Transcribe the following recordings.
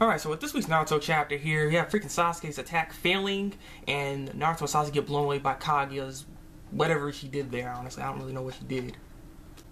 Alright, so with this week's Naruto chapter here, you have freaking Sasuke's attack failing, and Naruto and Sasuke get blown away by Kaguya's whatever she did there. Honestly, I don't really know what she did.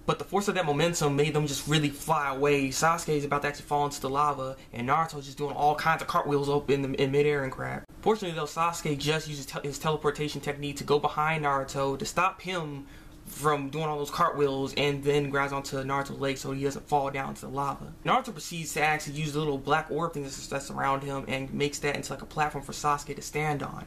But the force of that momentum made them just really fly away. Sasuke is about to actually fall into the lava, and Naruto's just doing all kinds of cartwheels up in midair and crap. Fortunately though, Sasuke just uses his teleportation technique to go behind Naruto to stop him from doing all those cartwheels, and then grabs onto Naruto's leg so he doesn't fall down to the lava. Naruto proceeds to actually use the little black orb thing that's around him and makes that into like a platform for Sasuke to stand on.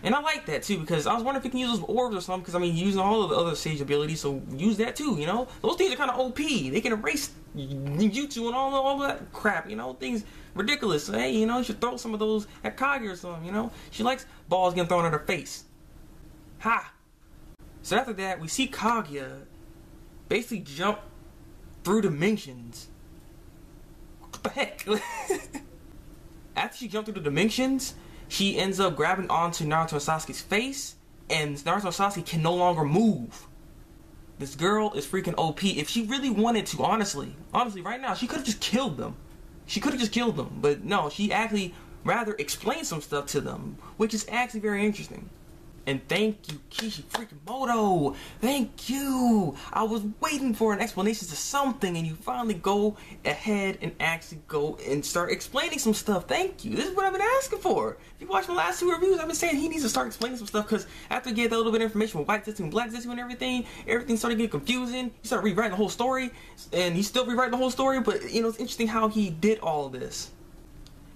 And I like that too, because I was wondering if he can use those orbs or something, because I mean, using all of the other sage abilities, so use that too, you know? Those things are kind of OP. They can erase ninjutsu and all that crap, you know? Things ridiculous. So, hey, you know, you should throw some of those at Kaguya or something, you know? She likes balls getting thrown at her face. Ha! So after that, we see Kaguya basically jump through dimensions. What the heck? After she jumped through the dimensions, she ends up grabbing onto Naruto and Sasuke's face, and Naruto and Sasuke can no longer move. This girl is freaking OP. If she really wanted to, honestly, right now, she could have just killed them. She could have just killed them, but no, she actually rather explained some stuff to them, which is actually very interesting. And thank you, Kishi freaking Moto. Thank you. I was waiting for an explanation to something, and you finally go ahead and actually go and start explaining some stuff. Thank you. This is what I've been asking for. If you watch my last two reviews, I've been saying he needs to start explaining some stuff, because after he gave that little bit of information with White Zetsu and Black Zetsu and everything started getting confusing. He started rewriting the whole story, and he's still rewriting the whole story, but you know, it's interesting how he did all of this.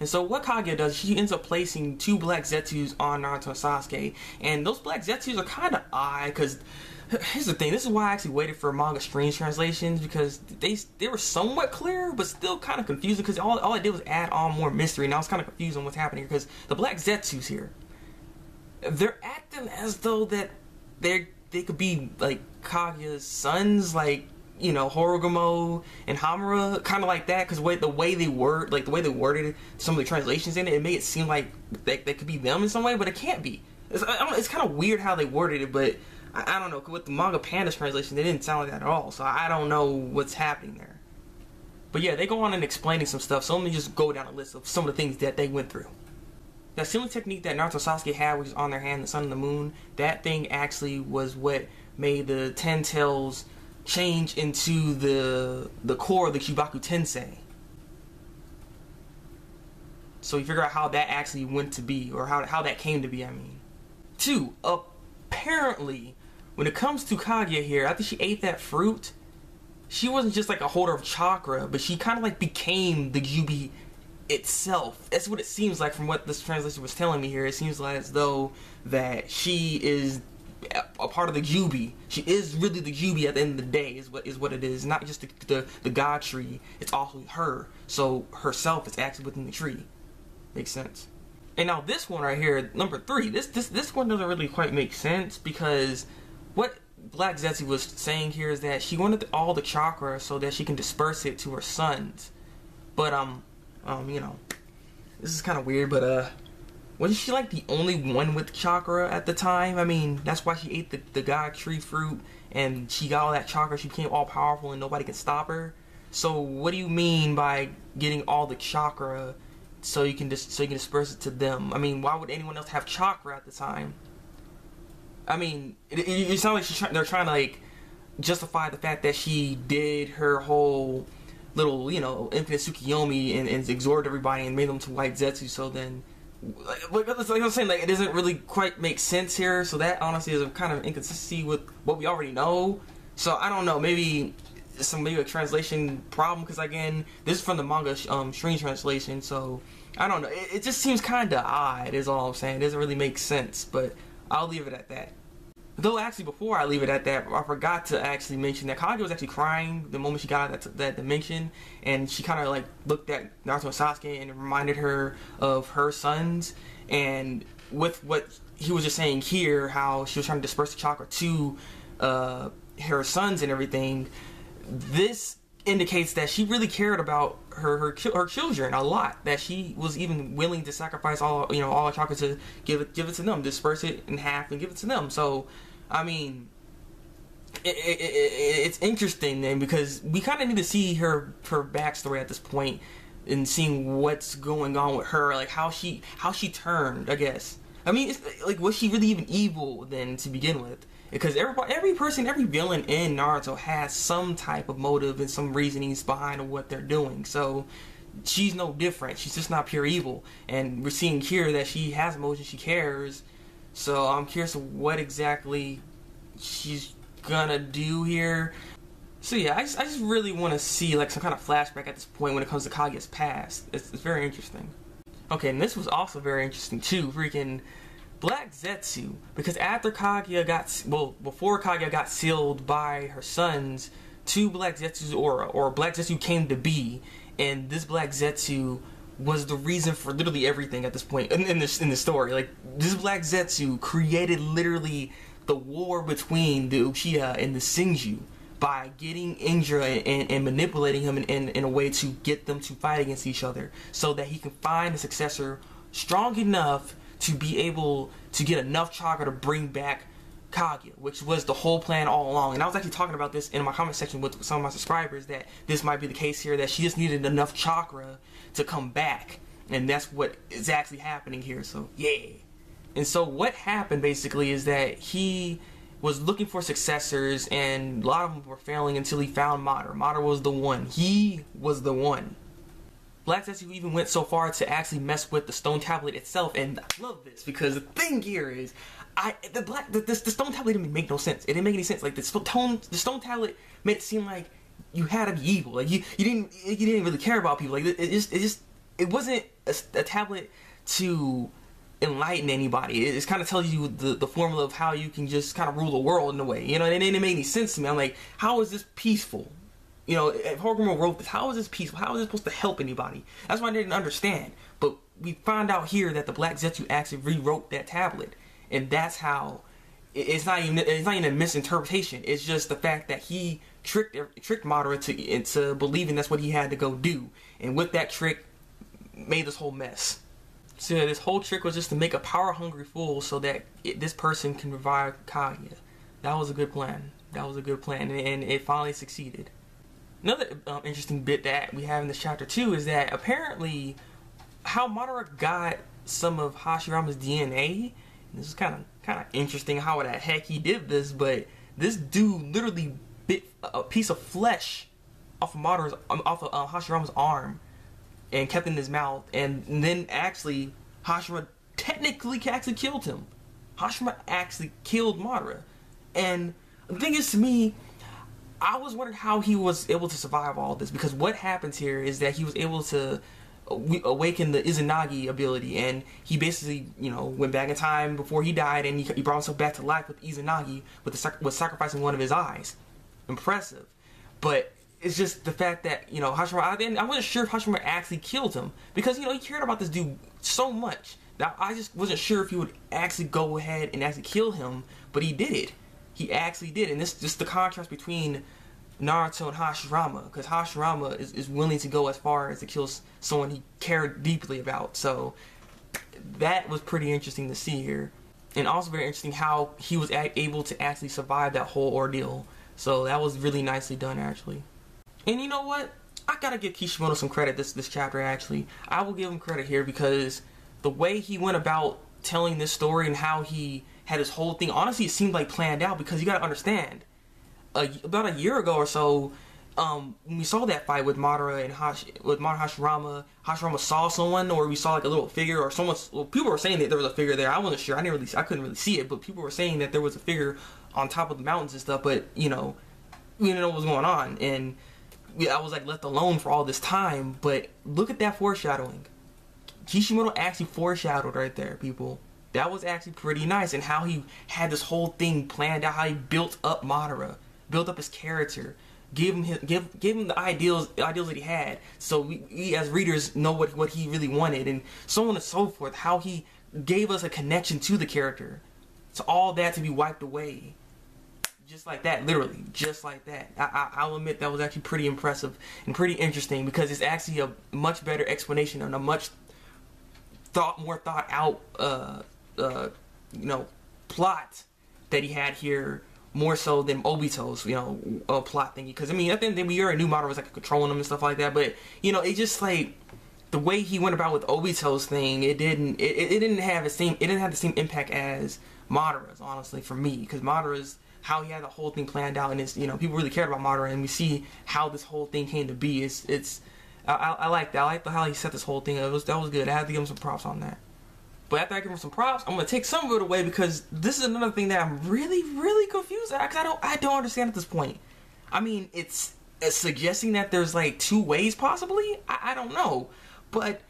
And so what Kaguya does, she ends up placing two Black Zetsus on Naruto and Sasuke. And those Black Zetsus are kind of odd, because here's the thing, this is why I actually waited for manga strange translations, because they were somewhat clear, but still kind of confusing, because all I did was add on more mystery, and I was kind of confused on what's happening here, because the Black Zetsus here, they're acting as though that they could be like Kaguya's sons, like, you know, Harogomo and Hamura, kind of like that, because the way they worded some of the translations in it, it made it seem like they could be them in some way, but it can't be. It's kind of weird how they worded it, but I don't know. With the manga Panda's translation, they didn't sound like that at all, so I don't know what's happening there. But yeah, they go on and explaining some stuff, so let me just go down a list of some of the things that they went through. That sealing technique that Naruto and Sasuke had, which is on their hand, the sun and the moon, that thing actually was what made the Ten Tails change into the core of the Kyubaku Tensei. So you figure out how that actually went to be, or how that came to be, I mean. 2, apparently, when it comes to Kaguya here, after she ate that fruit, she wasn't just like a holder of chakra, but she kind of like became the Kyubi itself. That's what it seems like from what this translation was telling me here. It seems like as though that she is a part of the Kyubi. She is really the Kyubi at the end of the day, is what it is. Not just the god tree, it's also her. So herself is actually within the tree. Makes sense. And now this one right here, number 3, this one doesn't really quite make sense, because what Black Zetsu was saying here is that she wanted all the chakra so that she can disperse it to her sons. But you know, this is kind of weird, but wasn't she like the only one with chakra at the time? I mean, that's why she ate the god tree fruit, and she got all that chakra. She became all powerful and nobody can stop her. So what do you mean by getting all the chakra so you can disperse it to them? I mean, why would anyone else have chakra at the time? I mean, it sounds like they're trying to like justify the fact that she did her whole little, you know, infinite Tsukiyomi and exhorted everybody and made them to White Zetsu. So then, like I'm saying, like, it doesn't really quite make sense here. So that honestly is a kind of inconsistency with what we already know. So I don't know, maybe a translation problem, because again, this is from the manga stream translation. So I don't know. It just seems kind of odd, is all I'm saying. It doesn't really make sense, but I'll leave it at that. Though actually, before I leave it at that, I forgot to actually mention that Kaguya was actually crying the moment she got out of that dimension, and she kind of like looked at Naruto and Sasuke and it reminded her of her sons. And with what he was just saying here, how she was trying to disperse the chakra to her sons and everything, this indicates that she really cared about her children a lot. That she was even willing to sacrifice all her chakra to give it to them, disperse it in half and give it to them. So I mean, it's interesting then, because we kind of need to see her backstory at this point, and seeing what's going on with her, like how she turned, I guess. I mean, it's like, was she really even evil then to begin with? Because every person, every villain in Naruto has some type of motive and some reasonings behind what they're doing. So she's no different. She's just not pure evil. And we're seeing here that she has emotions, she cares. So I'm curious of what exactly she's gonna do here. So yeah, I just really want to see like some kind of flashback at this point when it comes to Kaguya's past. It's very interesting. Okay, and this was also very interesting too. Freaking Black Zetsu, because after Kaguya before Kaguya got sealed by her sons, two Black Zetsu's or Black Zetsu came to be, and this Black Zetsu was the reason for literally everything at this point in the story. Like, this Black Zetsu created literally the war between the Uchiha and the Senju by getting Indra and manipulating him in a way to get them to fight against each other, so that he can find a successor strong enough to be able to get enough chakra to bring back Kaguya, which was the whole plan all along. And I was actually talking about this in my comment section with some of my subscribers, that this might be the case here, that she just needed enough chakra to come back, and that's what is actually happening here. So yeah. And so what happened basically is that he was looking for successors, and a lot of them were failing until he found Madara. Madara was the one. He was the one. Black Zetsu even went so far to actually mess with the stone tablet itself, and I love this because the thing here is, the stone tablet didn't make no sense. It didn't make any sense. Like the stone tablet made it seem like you had to be evil. Like you didn't really care about people. Like it wasn't a tablet to enlighten anybody. It just kind of tells you the formula of how you can just kind of rule the world in a way. You know, and it didn't make any sense to me. I'm like, how is this peaceful? You know, if Harogomo wrote this, how is this peaceful? How is it supposed to help anybody? That's why I didn't understand. But we find out here that the Black Zetsu actually rewrote that tablet, and that's how. It's not even a misinterpretation. It's just the fact that he tricked Madara into believing that's what he had to go do, and with that trick, made this whole mess. So yeah, this whole trick was just to make a power-hungry fool so that this person can revive Kaguya. That was a good plan. That was a good plan, and it finally succeeded. Another interesting bit that we have in this chapter too is that apparently how Madara got some of Hashirama's DNA. This is kind of interesting how the heck he did this, but this dude literally bit a piece of flesh off of Hashirama's arm and kept it in his mouth, and then actually Hashirama technically actually killed him. Hashirama actually killed Madara, and the thing is, to me, I was wondering how he was able to survive all this, because what happens here is that he was able to awaken the Izanagi ability, and he basically, you know, went back in time before he died, and he brought himself back to life with Izanagi with sacrificing one of his eyes. Impressive. But it's just the fact that, you know, Hashirama, I wasn't sure if Hashirama actually killed him, because, you know, he cared about this dude so much that I just wasn't sure if he would actually go ahead and actually kill him, but he did it. He actually did, and this just the contrast between Naruto and Hashirama, because Hashirama is willing to go as far as to kill someone he cared deeply about. So that was pretty interesting to see here, and also very interesting how he was able to actually survive that whole ordeal. So that was really nicely done, actually. And you know what? I gotta give Kishimoto some credit this chapter, actually. I will give him credit here, because the way he went about telling this story and how he had this whole thing, honestly, it seemed like planned out, because you gotta understand, about a year ago or so, when we saw that fight with Madara and Hashirama saw someone, or we saw like a little figure, or someone. Well, people were saying that there was a figure there. I wasn't sure. I couldn't really see it, but people were saying that there was a figure on top of the mountains and stuff. But you know, we didn't know what was going on, and I was like left alone for all this time. But look at that foreshadowing. Kishimoto actually foreshadowed right there, people. That was actually pretty nice, and how he had this whole thing planned out, how he built up Madara, built up his character, gave him the ideals that he had, so we as readers know what he really wanted, and so on and so forth. How he gave us a connection to the character, to all that to be wiped away, just like that, literally, just like that. I'll admit that was actually pretty impressive and pretty interesting, because it's actually a much better explanation and a much more thought out, you know, plot that he had here more so than Obito's, you know, plot thingy. Because I mean, at the end of the day, we already knew Madara was like controlling him and stuff like that. But you know, it just like the way he went about with Obito's thing, it didn't have the same impact as Madara's, honestly, for me. Because Madara's, how he had the whole thing planned out, and it's, you know, people really cared about Madara, and we see how this whole thing came to be. I like that. I like how he set this whole thing. That was good. I had to give him some props on that. But after I give him some props, I'm gonna take some of it away, because this is another thing that I'm really, really confused at, because I don't understand at this point. I mean, it's suggesting that there's like 2 ways possibly. I don't know. But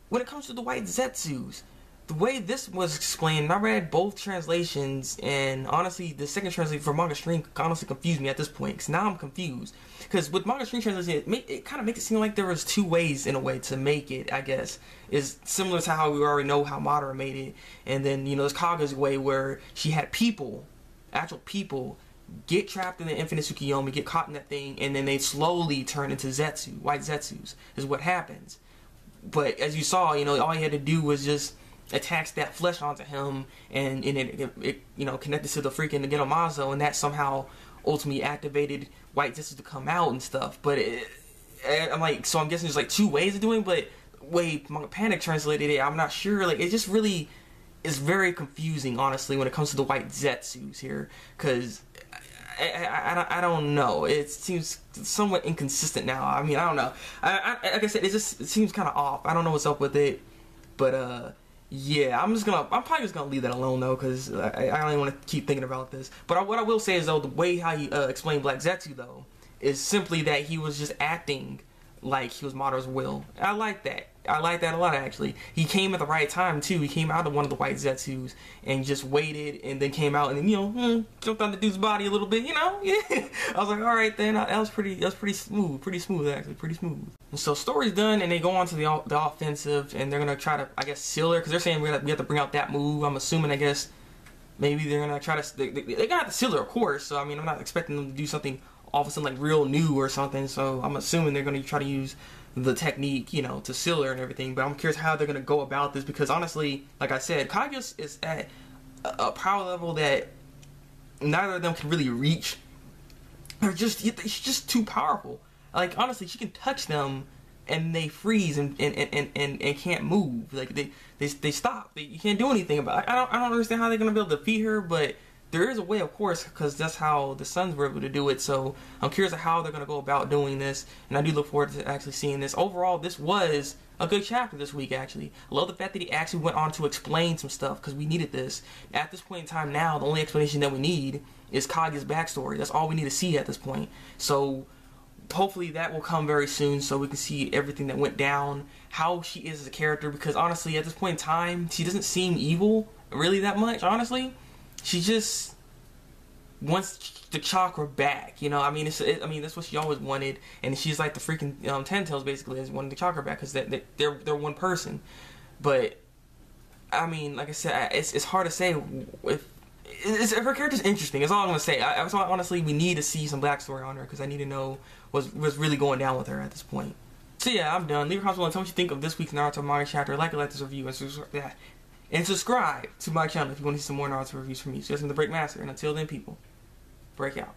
when it comes to the White Zetsus, the way this was explained, I read both translations, and honestly, the second translation for Manga Stream honestly confused me at this point, because now I'm confused. Because with Manga Stream translation, it kind of makes it seem like there was 2 ways in a way to make it, I guess. Is similar to how we already know how Madara made it, and then, you know, there's Kaguya's way where she had people, actual people, get trapped in the Infinite Tsukiyomi, get caught in that thing, and then they slowly turn into Zetsu, White Zetsus, is what happens. But as you saw, you know, all he had to do was just attach that flesh onto him, and it you know, connected to the freaking Genomazo, and that somehow ultimately activated White Zetsu to come out and stuff. But I'm like, so I'm guessing there's like 2 ways of doing it, but way Manga Panic translated it, I'm not sure. Like, it just really is very confusing, honestly, when it comes to the White Zetsus here, because I don't know. It seems somewhat inconsistent now. I mean, I don't know. Like I said, it seems kind of off. I don't know what's up with it, but yeah, I'm probably just gonna leave that alone though, because I don't even want to keep thinking about this. But what I will say is though, the way how he explained Black Zetsu though is simply that he was just acting like he was Madara's will. I like that. I like that a lot, actually. He came at the right time too. He came out of one of the White Zetsus and just waited, and then came out and then, you know, jumped on the dude's body a little bit, you know. Yeah. I was like, all right then. That was pretty smooth actually, pretty smooth. And so story's done, and they go on to the offensive, and they're gonna try to, I guess, seal her, because they're saying we have to bring out that move. I'm assuming, I guess, maybe they're gonna try to. They're gonna have to seal her, of course. So I mean, I'm not expecting them to do something all of a sudden like real new or something. So I'm assuming they're gonna try to use the technique, you know, to seal her and everything. But I'm curious how they're gonna go about this, because honestly, like I said, Kaguya is at a power level that neither of them can really reach. She's just too powerful. Like, honestly, she can touch them and they freeze and can't move. Like, they stop. You can't do anything about it. I don't understand how they're gonna be able to defeat her, but there is a way, of course, because that's how the Suns were able to do it. So I'm curious of how they're going to go about doing this, and I do look forward to actually seeing this. Overall, this was a good chapter this week, actually. I love the fact that he actually went on to explain some stuff, because we needed this. At this point in time now, the only explanation that we need is Kaguya's backstory. That's all we need to see at this point. So hopefully that will come very soon, so we can see everything that went down, how she is as a character, because honestly, at this point in time, she doesn't seem evil really that much, honestly. She just wants the chakra back, you know. I mean, that's what she always wanted, and she's like the freaking Ten Tails basically, is wanting the chakra back, because they're one person. But I mean, like I said, it's hard to say if her character's interesting. That's all I'm gonna say. Honestly, we need to see some backstory on her, because I need to know what's really going down with her at this point. So yeah, I'm done. Leave a comment below and tell me what you think of this week's Naruto Manga chapter. Like this review, and subscribe to my channel if you want to see some more Naruto reviews from me. So that's been Thabreakmaster, and until then, people, break out.